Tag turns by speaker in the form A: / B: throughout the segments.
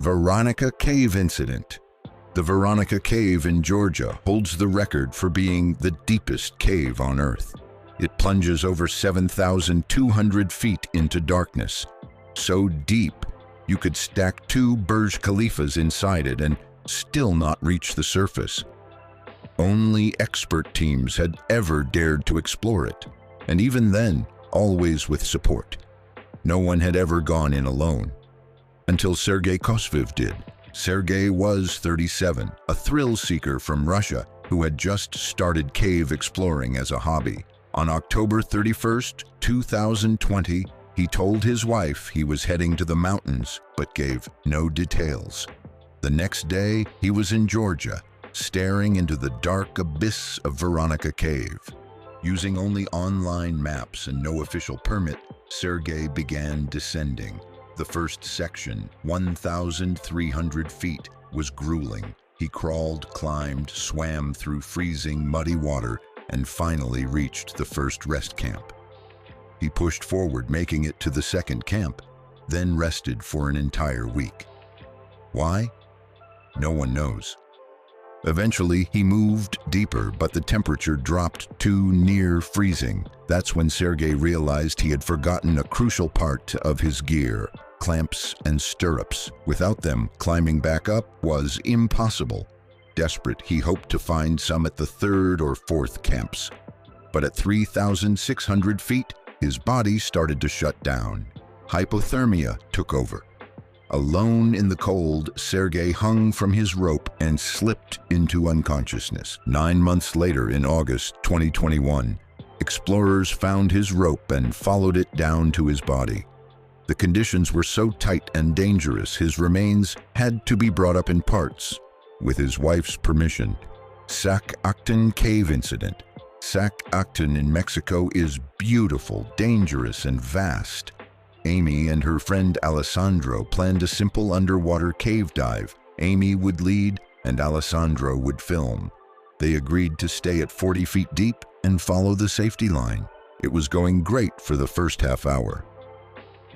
A: Veronica Cave Incident. The Veronica Cave in Georgia holds the record for being the deepest cave on Earth. It plunges over 7,200 feet into darkness. So deep, you could stack 2 Burj Khalifas inside it and still not reach the surface. Only expert teams had ever dared to explore it, and even then, always with support. No one had ever gone in alone. Until Sergei Kosviv did. Sergei was 37, a thrill-seeker from Russia who had just started cave exploring as a hobby. On October 31st, 2020, he told his wife he was heading to the mountains, but gave no details. The next day, he was in Georgia, staring into the dark abyss of Veronica Cave. Using only online maps and no official permit, Sergei began descending. The first section, 1,300 feet, was grueling. He crawled, climbed, swam through freezing, muddy water, and finally reached the first rest camp. He pushed forward, making it to the second camp, then rested for an entire week. Why? No one knows. Eventually, he moved deeper, but the temperature dropped to near freezing. That's when Sergei realized he had forgotten a crucial part of his gear: clamps and stirrups. Without them, climbing back up was impossible. Desperate, he hoped to find some at the 3rd or 4th camps. But at 3,600 feet, his body started to shut down. Hypothermia took over. Alone in the cold, Sergei hung from his rope and slipped into unconsciousness. 9 months later, in August 2021, explorers found his rope and followed it down to his body. The conditions were so tight and dangerous, his remains had to be brought up in parts, with his wife's permission. Spelunking Cave Incident. Spelunking in Mexico is beautiful, dangerous, and vast. Amy and her friend Alessandro planned a simple underwater cave dive. Amy would lead and Alessandro would film. They agreed to stay at 40 feet deep and follow the safety line. It was going great for the first half hour.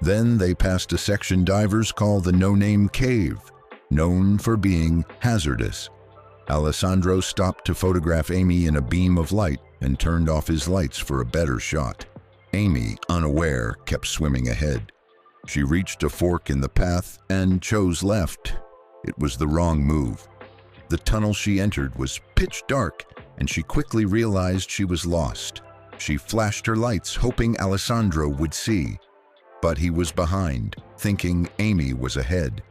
A: Then they passed a section divers call the No-Name Cave, known for being hazardous. Alessandro stopped to photograph Amy in a beam of light and turned off his lights for a better shot. Amy, unaware, kept swimming ahead. She reached a fork in the path and chose left. It was the wrong move. The tunnel she entered was pitch dark, and she quickly realized she was lost. She flashed her lights, hoping Alessandro would see. But he was behind, thinking Amy was ahead.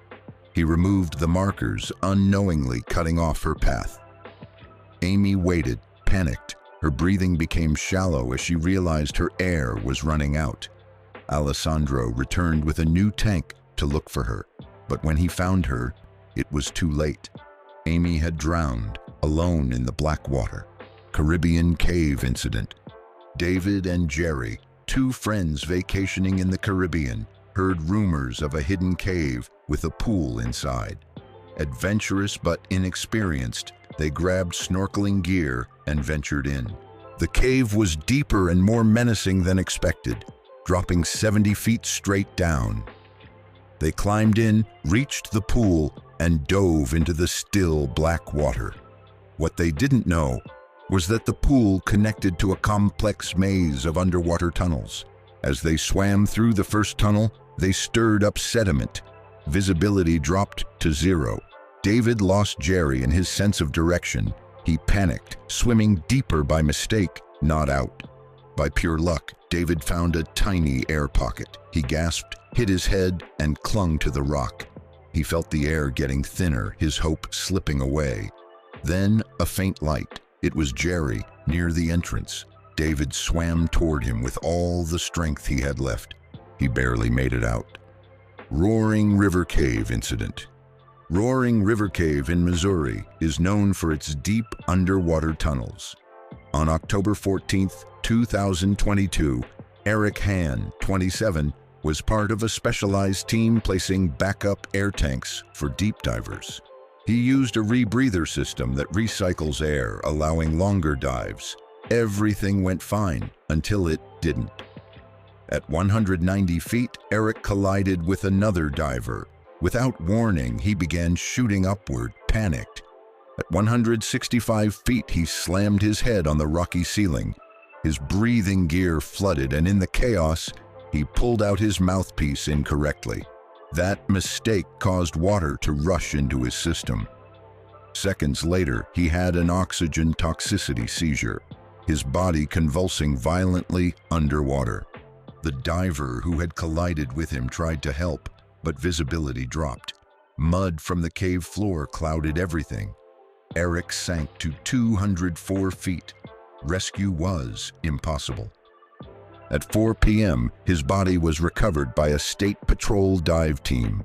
A: He removed the markers, unknowingly cutting off her path. Amy waited, panicked. Her breathing became shallow as she realized her air was running out. Alessandro returned with a new tank to look for her, but when he found her, it was too late. Amy had drowned, alone in the black water. Caribbean Cave Incident. David and Jerry, 2 friends vacationing in the Caribbean, heard rumors of a hidden cave with a pool inside. Adventurous but inexperienced, they grabbed snorkeling gear and ventured in. The cave was deeper and more menacing than expected, dropping 70 feet straight down. They climbed in, reached the pool, and dove into the still black water. What they didn't know was that the pool connected to a complex maze of underwater tunnels. As they swam through the first tunnel, they stirred up sediment. Visibility dropped to 0. David lost Jerry and his sense of direction. He panicked, swimming deeper by mistake, not out. By pure luck, David found a tiny air pocket. He gasped, hit his head, and clung to the rock. He felt the air getting thinner, his hope slipping away. Then a faint light. It was Jerry, near the entrance. David swam toward him with all the strength he had left. He barely made it out. Roaring River Cave Incident. Roaring River Cave in Missouri is known for its deep underwater tunnels. On October 14, 2022, Eric Hahn, 27, was part of a specialized team placing backup air tanks for deep divers. He used a rebreather system that recycles air, allowing longer dives. Everything went fine until it didn't. At 190 feet, Eric collided with another diver. Without warning, he began shooting upward, panicked. At 165 feet, he slammed his head on the rocky ceiling. His breathing gear flooded, and in the chaos, he pulled out his mouthpiece incorrectly. That mistake caused water to rush into his system. Seconds later, he had an oxygen toxicity seizure, his body convulsing violently underwater. The diver who had collided with him tried to help, but visibility dropped. Mud from the cave floor clouded everything. Eric sank to 204 feet. Rescue was impossible. At 4 p.m., his body was recovered by a State Patrol dive team.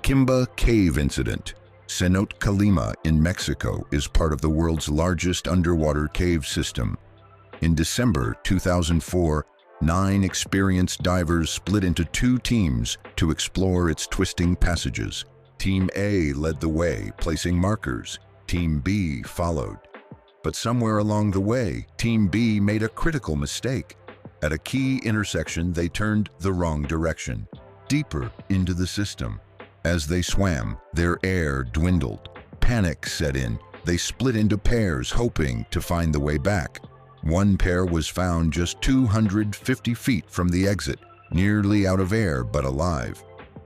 A: Kimba Cave Incident. Cenote Calima in Mexico is part of the world's largest underwater cave system. In December 2004, 9 experienced divers split into 2 teams to explore its twisting passages. Team A led the way, placing markers. Team B followed. But somewhere along the way, Team B made a critical mistake. At a key intersection, they turned the wrong direction, deeper into the system. As they swam, their air dwindled. Panic set in. They split into pairs, hoping to find the way back. One pair was found just 250 feet from the exit, nearly out of air but alive.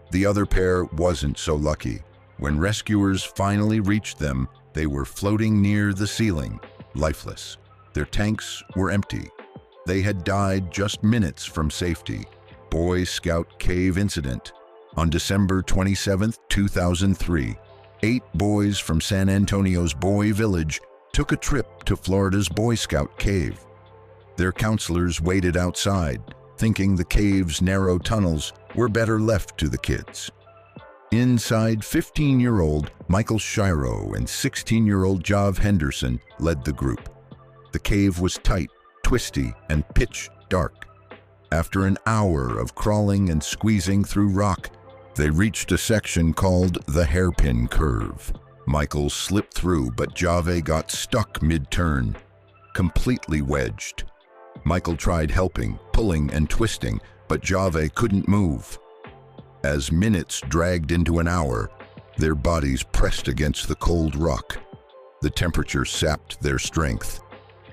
A: The other pair wasn't so lucky. When rescuers finally reached them, they were floating near the ceiling, lifeless. Their tanks were empty. They had died just minutes from safety. Boy Scout Cave Incident. On December 27, 2003, 8 boys from San Antonio's Boy Village took a trip to Florida's Boy Scout Cave. Their counselors waited outside, thinking the cave's narrow tunnels were better left to the kids. Inside, 15-year-old Michael Shiro and 16-year-old Jav Henderson led the group. The cave was tight, twisty, and pitch dark. After an hour of crawling and squeezing through rock, they reached a section called the Hairpin Curve. Michael slipped through, but Jave got stuck mid-turn, completely wedged. Michael tried helping, pulling and twisting, but Jave couldn't move. As minutes dragged into an hour, their bodies pressed against the cold rock. The temperature sapped their strength.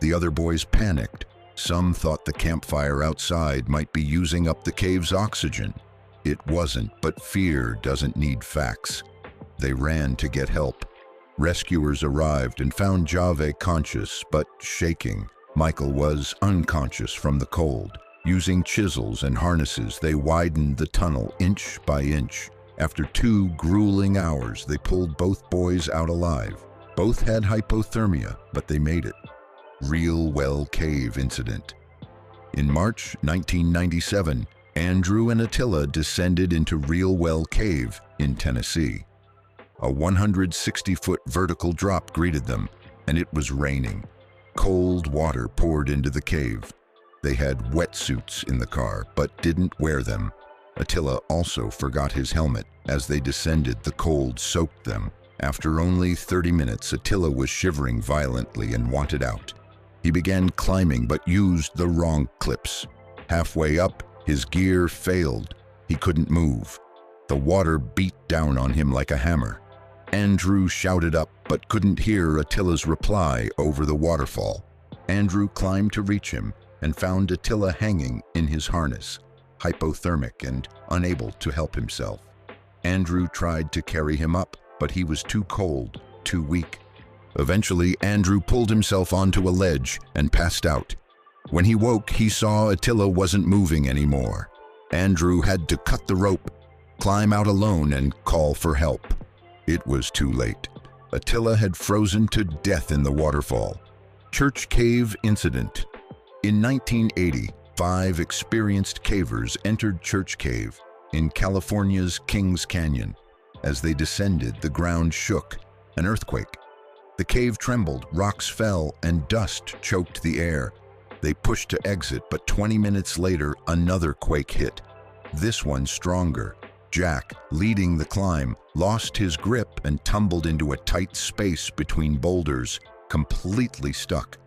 A: The other boys panicked. Some thought the campfire outside might be using up the cave's oxygen. It wasn't, but fear doesn't need facts. They ran to get help. Rescuers arrived and found Jave conscious, but shaking. Michael was unconscious from the cold. Using chisels and harnesses, they widened the tunnel inch by inch. After 2 grueling hours, they pulled both boys out alive. Both had hypothermia, but they made it. Real Well Cave Incident. In March 1997, Andrew and Attila descended into Real Well Cave in Tennessee. A 160-foot vertical drop greeted them, and it was raining. Cold water poured into the cave. They had wetsuits in the car, but didn't wear them. Attila also forgot his helmet. As they descended, the cold soaked them. After only 30 minutes, Attila was shivering violently and wanted out. He began climbing, but used the wrong clips. Halfway up, his gear failed. He couldn't move. The water beat down on him like a hammer. Andrew shouted up, but couldn't hear Attila's reply over the waterfall. Andrew climbed to reach him and found Attila hanging in his harness, hypothermic and unable to help himself. Andrew tried to carry him up, but he was too cold, too weak. Eventually, Andrew pulled himself onto a ledge and passed out. When he woke, he saw Attila wasn't moving anymore. Andrew had to cut the rope, climb out alone, and call for help. It was too late. Attila had frozen to death in the waterfall. Church Cave Incident. In 1980, 5 experienced cavers entered Church Cave in California's Kings Canyon. As they descended, the ground shook, an earthquake. The cave trembled, rocks fell, and dust choked the air. They pushed to exit, but 20 minutes later, another quake hit. This one stronger. Jack, leading the climb, lost his grip and tumbled into a tight space between boulders, completely stuck.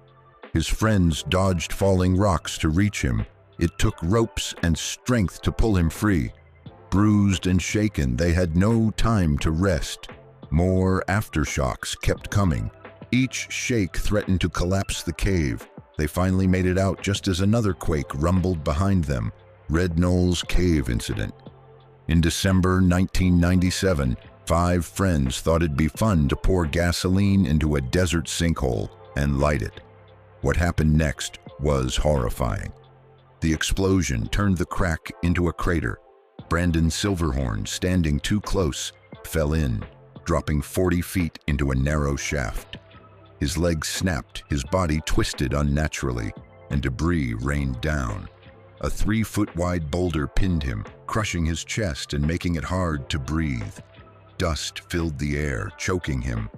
A: His friends dodged falling rocks to reach him. It took ropes and strength to pull him free. Bruised and shaken, they had no time to rest. More aftershocks kept coming. Each shake threatened to collapse the cave. They finally made it out just as another quake rumbled behind them. Red Knoll's Cave Incident. In December 1997, 5 friends thought it'd be fun to pour gasoline into a desert sinkhole and light it. What happened next was horrifying. The explosion turned the crack into a crater. Brandon Silverhorn, standing too close, fell in, dropping 40 feet into a narrow shaft. His legs snapped, his body twisted unnaturally, and debris rained down. A 3-foot-wide boulder pinned him, crushing his chest and making it hard to breathe. Dust filled the air, choking him.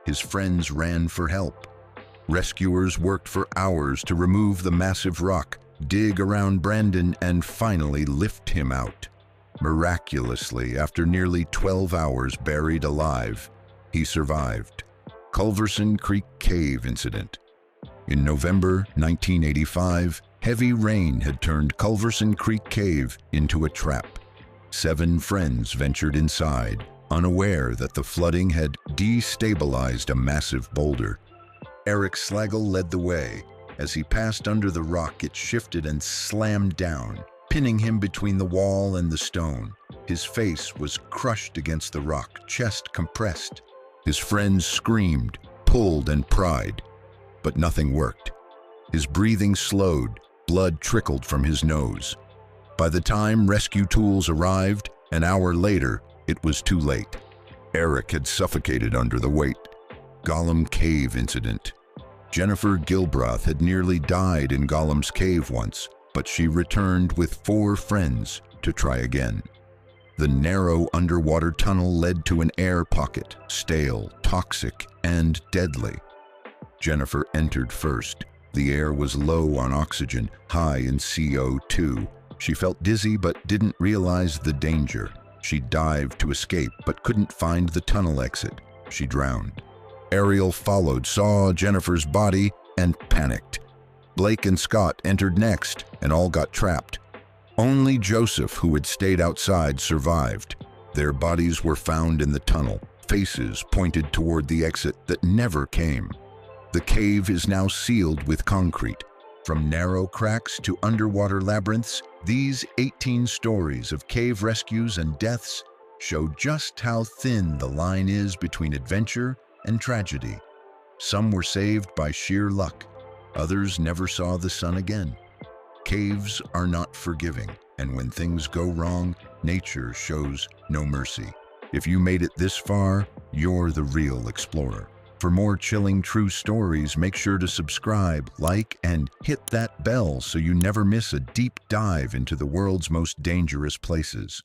A: His friends ran for help. Rescuers worked for hours to remove the massive rock, dig around Brandon, and finally lift him out. Miraculously, after nearly 12 hours buried alive, he survived. Culverson Creek Cave Incident. In November 1985, heavy rain had turned Culverson Creek Cave into a trap. 7 friends ventured inside, unaware that the flooding had destabilized a massive boulder. Eric Slagle led the way. As he passed under the rock, it shifted and slammed down, pinning him between the wall and the stone. His face was crushed against the rock, chest compressed. His friends screamed, pulled, and pried, but nothing worked. His breathing slowed, blood trickled from his nose. By the time rescue tools arrived, an hour later, it was too late. Eric had suffocated under the weight. Gollum Cave Incident. Jennifer Gilbrath had nearly died in Gollum's Cave once, but she returned with 4 friends to try again. The narrow underwater tunnel led to an air pocket, stale, toxic, and deadly. Jennifer entered first. The air was low on oxygen, high in CO2. She felt dizzy but didn't realize the danger. She dived to escape but couldn't find the tunnel exit. She drowned. Ariel followed, saw Jennifer's body, and panicked. Blake and Scott entered next, and all got trapped. Only Joseph, who had stayed outside, survived. Their bodies were found in the tunnel, faces pointed toward the exit that never came. The cave is now sealed with concrete. From narrow cracks to underwater labyrinths, these 18 stories of cave rescues and deaths show just how thin the line is between adventure and tragedy. Some were saved by sheer luck. Others never saw the sun again. Caves are not forgiving, and when things go wrong, nature shows no mercy. If you made it this far, you're the real explorer. For more chilling true stories, make sure to subscribe, like, and hit that bell so you never miss a deep dive into the world's most dangerous places.